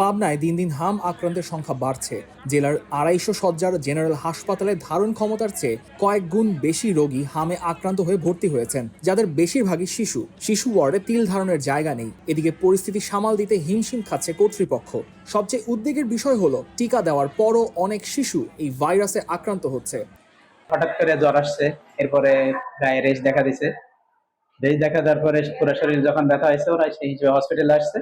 পাবনায় দিন দিন হাম আক্রান্তের সংখ্যা বাড়ছে। জেলার 250 শয্যার জেনারেল হাসপাতালে ধারণ ক্ষমতার চেয়ে কয়েক গুণ বেশি রোগী হামে আক্রান্ত হয়ে ভর্তি হয়েছেন, যাদের বেশিরভাগই শিশু। শিশু ওয়ার্ডে তিল ধারণের জায়গা নেই। এদিকে পরিস্থিতি সামাল দিতে হিমশিম খাচ্ছে কর্তৃপক্ষ। সবচেয়ে উদ্বেগের বিষয় হলো, টিকা দেওয়ার পরও অনেক শিশু এই ভাইরাসে আক্রান্ত হচ্ছে। হঠাৎ করে জ্বর আসছে, এরপরে গায়ে রেশ দেখা দিছে। রেশ দেখা দেওয়ার পরে পুরো শরীর যখন ব্যথা হয়েছে, ওরা সেই হসপিটালে আসছে।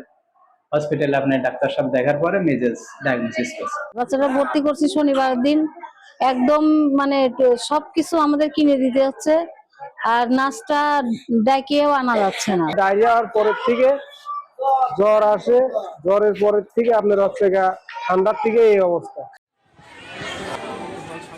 হসপিটালে আপনার ডাক্তার সাহেব দেখার পরে মেজেস ডায়াগনোসিস করছে। বাচ্চাটা ভর্তি করছি শনিবার দিন, একদম মানে সবকিছু আমাদের কিনে দিতে হচ্ছে, আর নাস্তা ডাকিয়েও আনা যাচ্ছে না। ডায়রিয়ার পরের থেকে জ্বর আসে, জ্বরের পরের থেকে আপনার হচ্ছে ঠান্ডার থেকে এই অবস্থা।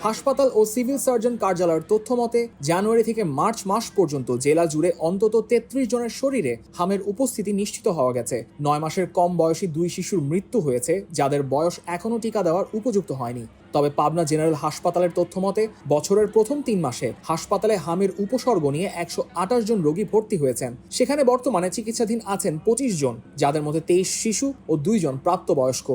হাসপাতাল ও সিভিল সার্জন কার্যালয়ের তথ্য মতে জানুয়ারি থেকে মার্চ মাস পর্যন্ত জেলা জুড়ে অন্তত 33 জনের শরীরে হামের উপস্থিতি নিশ্চিত হওয়া গেছে। 9 মাসের কম বয়সী 2 শিশুর মৃত্যু হয়েছে, যাদের বয়স এখনও টিকা দেওয়ার উপযুক্ত হয়নি। তবে পাবনা জেনারেল হাসপাতালের তথ্য মতে বছরের প্রথম 3 মাসে হাসপাতালে হামের উপসর্গ নিয়ে 128 জন রোগী ভর্তি হয়েছেন। সেখানে বর্তমানে চিকিৎসাধীন আছেন 25 জন, যাদের মধ্যে 23 শিশু ও 2 জন প্রাপ্তবয়স্ক।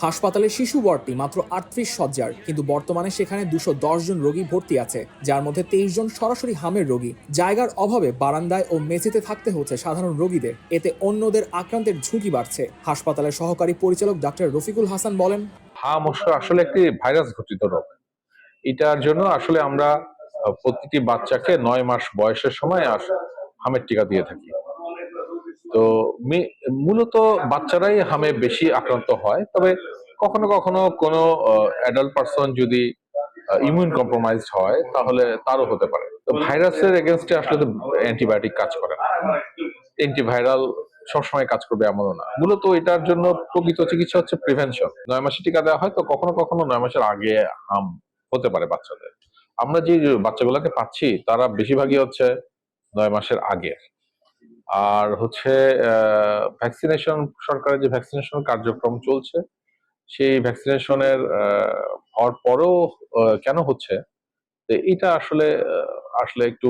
হাসপাতালের শিশু ওয়ার্ডটি মাত্র 38 শয্যার, কিন্তু বর্তমানে সেখানে 210 জন রোগী ভর্তি আছে, যার মধ্যে 23 জন সরাসরি হামের রোগী। জায়গার অভাবে বারান্দায় ও মেঝেতে থাকতে হচ্ছে সাধারণ রোগীদের। এতে অন্যদের আক্রান্তের ঝুঁকি বাড়ছে। হাসপাতালের সহকারী পরিচালক ডাক্তার রফিকুল হাসান বলেন, হাম আসলে একটি ভাইরাস ঘটিত রোগ। এটার জন্য আসলে আমরা প্রতিটি বাচ্চাকে 9 মাস বয়সের সময় হামের টিকা দিয়ে থাকি। তো মূলত বাচ্চারাই হামে বেশি আক্রান্ত হয়, তবে কখনো কখনো কোনো অ্যাডাল্ট পারসন যদি ইমিউন কম্প্রোমাইজড হয় তাহলে তারও হতে পারে। তো ভাইরাসের এগেনস্টে আসলে তো অ্যান্টিবায়োটিক কাজ করে না, অ্যান্টিভাইরাল সবসময় কাজ করবে এমনও না। মূলত এটার জন্য প্রকৃত চিকিৎসা হচ্ছে প্রিভেনশন। 9 মাসে টিকা দেওয়া হয়, তো কখনো কখনো 9 মাসের আগে হাম হতে পারে বাচ্চাদের। আমরা যে বাচ্চাগুলোকে পাচ্ছি তারা বেশিরভাগই হচ্ছে 9 মাসের আগে। আর হচ্ছে ভ্যাকসিনেশন, সরকারের যে ভ্যাকসিনেশন কার্যক্রম চলছে, সেই ভ্যাকসিনেশনের হওয়ার পরেও কেন হচ্ছে, এটা আসলে আসলে একটু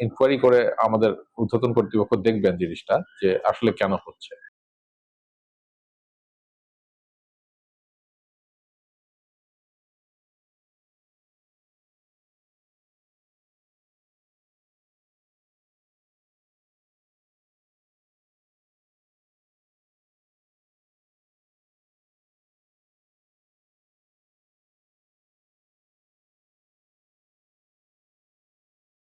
ইনকোয়ারি করে আমাদের ঊর্ধ্বতন কর্তৃপক্ষ দেখবেন জিনিসটা, যে আসলে কেন হচ্ছে।